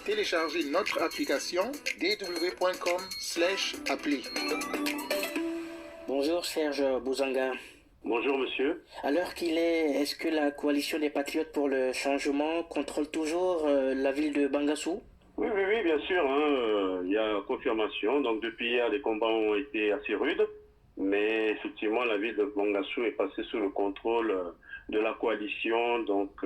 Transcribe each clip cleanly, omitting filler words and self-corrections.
Téléchargez notre application dw.com/appli. Bonjour Serge Bouzanga. Bonjour monsieur. À l'heure qu'il est-ce que la coalition des patriotes pour le changement contrôle toujours la ville de Bangassou? Oui, bien sûr. Il y a confirmation. Donc depuis hier, les combats ont été assez rudes. Mais effectivement, la ville de Bangassou est passée sous le contrôle de la coalition, donc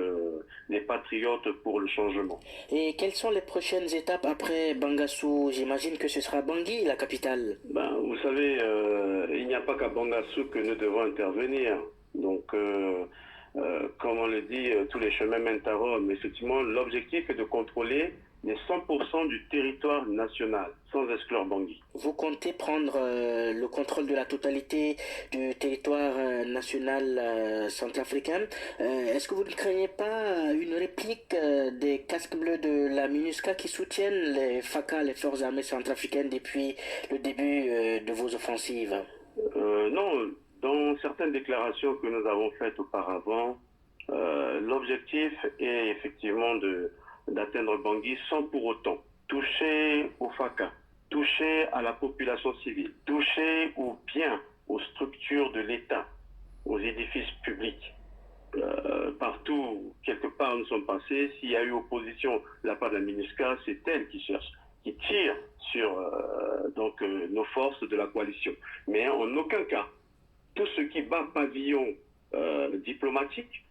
des patriotes pour le changement. Et quelles sont les prochaines étapes après Bangassou? J'imagine que ce sera Bangui, la capitale. Vous savez, il n'y a pas qu'à Bangassou que nous devons intervenir. Donc, comme on le dit, tous les chemins mènent à Rome. Effectivement, l'objectif est de contrôler les 100% du territoire national, sans exclure Bangui. Vous comptez prendre le contrôle de la totalité du territoire national centrafricain. Est-ce que vous ne craignez pas une réplique des casques bleus de la MINUSCA qui soutiennent les FACA, les forces armées centrafricaines, depuis le début de vos offensives? Non, dans certaines déclarations que nous avons faites auparavant, l'objectif est effectivement d'atteindre Bangui sans pour autant toucher aux FACA, toucher à la population civile, toucher aux biens, aux structures de l'État, aux édifices publics. Partout, quelque part, nous sommes passés. S'il y a eu opposition de la part de la MINUSCA, c'est elle qui tire sur nos forces de la coalition. Mais en aucun cas, tout ce qui bat pavillon diplomatique,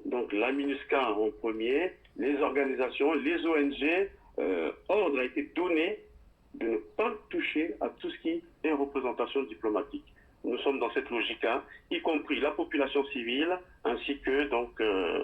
donc la MINUSCA en premier, les organisations, les ONG, ordre a été donné de ne pas toucher à tout ce qui est représentation diplomatique. Nous sommes dans cette logique-là, y compris la population civile, ainsi que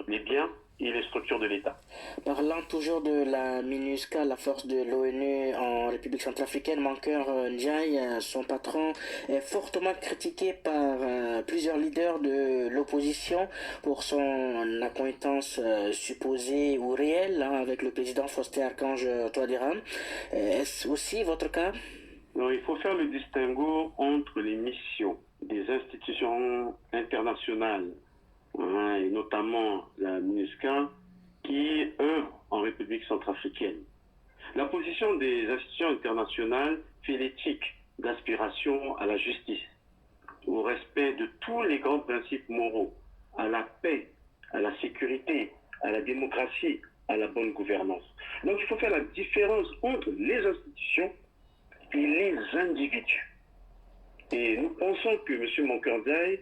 les biens et les structures de l'État. Parlant toujours de la MINUSCA, la force de l'ONU en République centrafricaine, Mankeur Ndiaye, son patron, est fortement critiqué par plusieurs leaders de l'opposition pour son accointance supposée ou réelle avec le président Faustin Archange Touadéra. Est-ce aussi votre cas? Non, il faut faire le distinguo entre les missions des institutions internationales, et notamment la MINUSCA, qui œuvre en République centrafricaine. La position des institutions internationales fait l'éthique d'aspiration à la justice, au respect de tous les grands principes moraux, à la paix, à la sécurité, à la démocratie, à la bonne gouvernance. Donc il faut faire la différence entre les institutions et les individus. Et nous pensons que M. Mankeur Ndiaye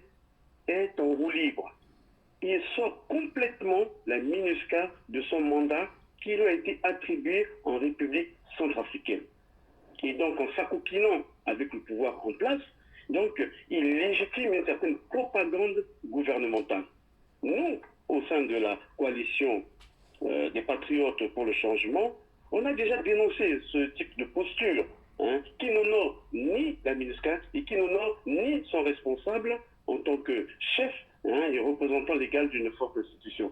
est en roue libre. Il sort complètement la MINUSCA de son mandat qui lui a été attribué en République centrafricaine. Et donc, en s'acoquinant avec le pouvoir en place, donc, il légitime une certaine propagande gouvernementale. Nous, au sein de la coalition des patriotes pour le changement, on a déjà dénoncé ce type de posture qui n'honore ni la MINUSCA et qui n'honore ni son responsable en tant que chef et représentant légal d'une forte institution.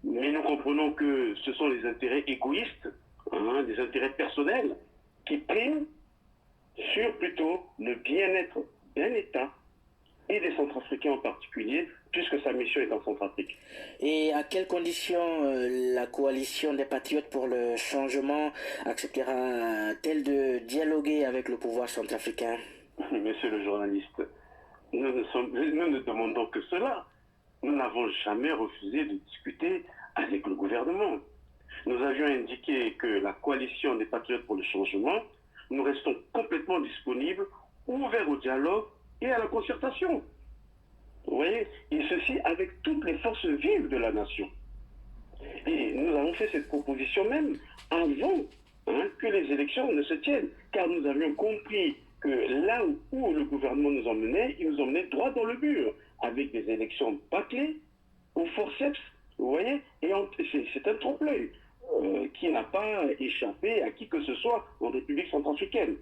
Mais nous comprenons que ce sont les intérêts égoïstes, des intérêts personnels, qui priment sur plutôt le bien-être d'un État et des Centrafricains en particulier, puisque sa mission est en Centrafrique. Et à quelles conditions la coalition des patriotes pour le changement acceptera-t-elle de dialoguer avec le pouvoir centrafricain? Monsieur le journaliste, nous ne demandons que cela. Nous n'avons jamais refusé de discuter avec le gouvernement. Nous avions indiqué que la coalition des patriotes pour le changement, nous restons complètement disponibles, ouverts au dialogue et à la concertation. Vous voyez, et ceci avec toutes les forces vives de la nation. Et nous avons fait cette proposition même avant que les élections ne se tiennent, car nous avions compris que là où le gouvernement nous emmenait, il nous emmenait droit dans le mur, avec des élections bâclées, au forceps, vous voyez, et c'est un trompe-l'œil qui n'a pas échappé à qui que ce soit en République centrafricaine.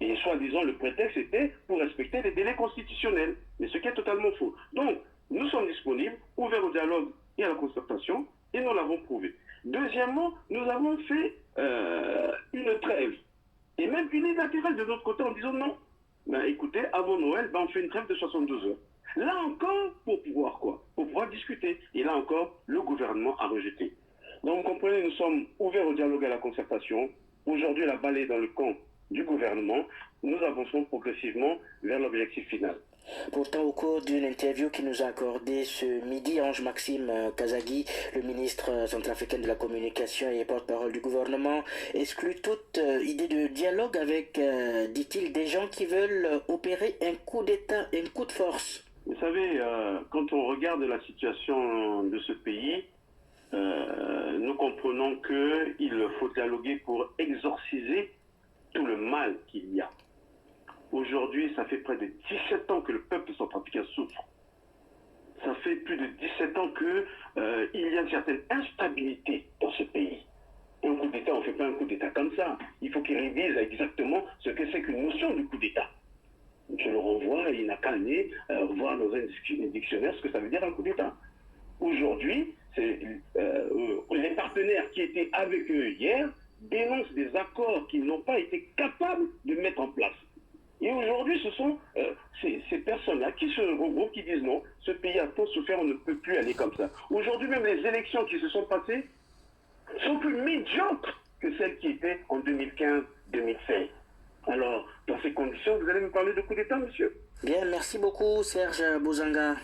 Et soi-disant, le prétexte était pour respecter les délais constitutionnels, mais ce qui est totalement faux. Donc, nous sommes disponibles, ouverts au dialogue et à la concertation, et nous l'avons prouvé. Deuxièmement, nous avons fait une trêve, et même unilatérale de notre côté en disant non. Écoutez, avant Noël, on fait une trêve de 72 heures. Là encore, pour pouvoir quoi? Pour pouvoir discuter. Et là encore, le gouvernement a rejeté. Donc, vous comprenez, nous sommes ouverts au dialogue et à la concertation. Aujourd'hui, la balle est dans le camp du gouvernement. Nous avançons progressivement vers l'objectif final. Pourtant, au cours d'une interview qu'il nous a accordée ce midi, Ange-Maxime Kazagui, le ministre centrafricain de la Communication et porte-parole du gouvernement, exclut toute idée de dialogue avec, dit-il, des gens qui veulent opérer un coup d'État, un coup de force. Vous savez, quand on regarde la situation de ce pays, nous comprenons qu'il faut dialoguer pour exorciser tout le mal qu'il y a. Aujourd'hui, ça fait près de 17 ans que le peuple centrafricain souffre. Ça fait plus de 17 ans qu'il y a une certaine instabilité dans ce pays. Un coup d'État, on ne fait pas un coup d'État comme ça. Il faut qu'il révise exactement ce que c'est qu'une notion de coup d'État. Je le renvoie, il n'a qu'à aller voir dans un dictionnaire ce que ça veut dire un coup d'État. Aujourd'hui, les partenaires qui étaient avec eux hier dénoncent des accords qu'ils n'ont pas été capables de mettre en place. Et aujourd'hui, ce sont ces personnes-là qui se regroupent, qui disent non, ce pays a trop souffert, on ne peut plus aller comme ça. Aujourd'hui, même les élections qui se sont passées sont plus médiocres que celles qui étaient en 2015-2016. Alors, dans ces conditions, vous allez me parler de coup d'État, monsieur? Bien, merci beaucoup Serge Bouzanga.